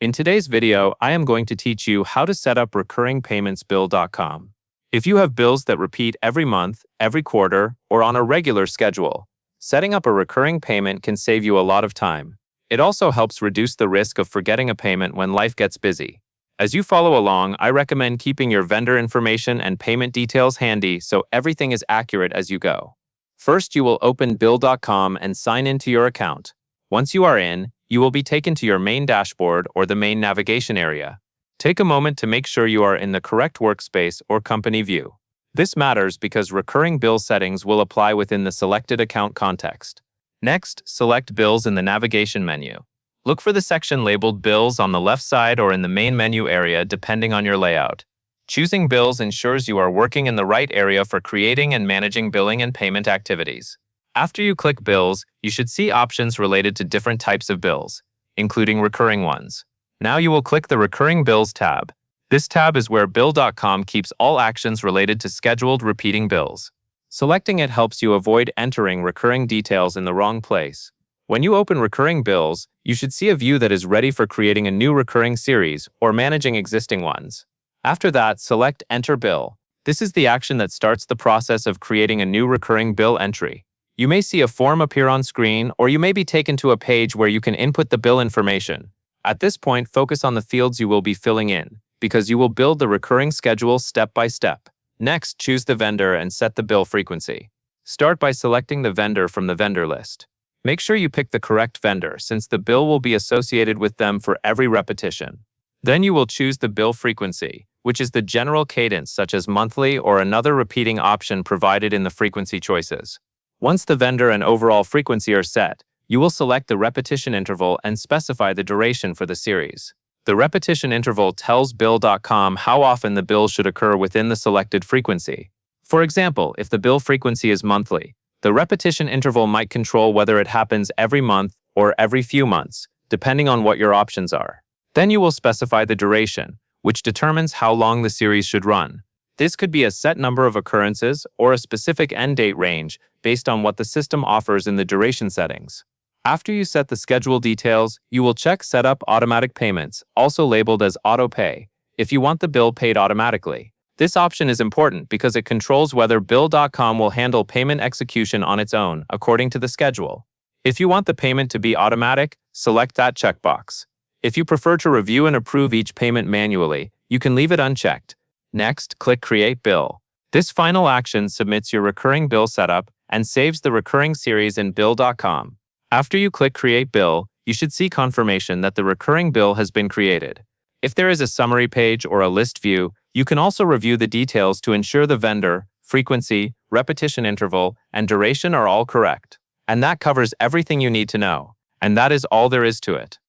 In today's video, I am going to teach you how to set up recurringpaymentsbill.com. If you have bills that repeat every month, every quarter, or on a regular schedule, setting up a recurring payment can save you a lot of time. It also helps reduce the risk of forgetting a payment when life gets busy. As you follow along, I recommend keeping your vendor information and payment details handy so everything is accurate as you go. First, you will open bill.com and sign into your account. Once you are in, you will be taken to your main dashboard or the main navigation area. Take a moment to make sure you are in the correct workspace or company view. This matters because recurring bill settings will apply within the selected account context. Next, select Bills in the navigation menu. Look for the section labeled Bills on the left side or in the main menu area depending on your layout. Choosing Bills ensures you are working in the right area for creating and managing billing and payment activities. After you click Bills, you should see options related to different types of bills, including recurring ones. Now you will click the Recurring Bills tab. This tab is where bill.com keeps all actions related to scheduled repeating bills. Selecting it helps you avoid entering recurring details in the wrong place. When you open Recurring Bills, you should see a view that is ready for creating a new recurring series or managing existing ones. After that, select Enter Bill. This is the action that starts the process of creating a new recurring bill entry. You may see a form appear on screen, or you may be taken to a page where you can input the bill information. At this point, focus on the fields you will be filling in, because you will build the recurring schedule step by step. Next, choose the vendor and set the bill frequency. Start by selecting the vendor from the vendor list. Make sure you pick the correct vendor, since the bill will be associated with them for every repetition. Then you will choose the bill frequency, which is the general cadence such as monthly or another repeating option provided in the frequency choices. Once the vendor and overall frequency are set, you will select the repetition interval and specify the duration for the series. The repetition interval tells bill.com how often the bill should occur within the selected frequency. For example, if the bill frequency is monthly, the repetition interval might control whether it happens every month or every few months, depending on what your options are. Then you will specify the duration, which determines how long the series should run. This could be a set number of occurrences or a specific end date range based on what the system offers in the duration settings. After you set the schedule details, you will check Setup Automatic Payments, also labeled as Auto Pay, if you want the bill paid automatically. This option is important because it controls whether bill.com will handle payment execution on its own according to the schedule. If you want the payment to be automatic, select that checkbox. If you prefer to review and approve each payment manually, you can leave it unchecked. Next, click Create Bill. This final action submits your recurring bill setup and saves the recurring series in bill.com. After you click Create Bill, you should see confirmation that the recurring bill has been created. If there is a summary page or a list view, you can also review the details to ensure the vendor, frequency, repetition interval, and duration are all correct. And that covers everything you need to know. And that is all there is to it.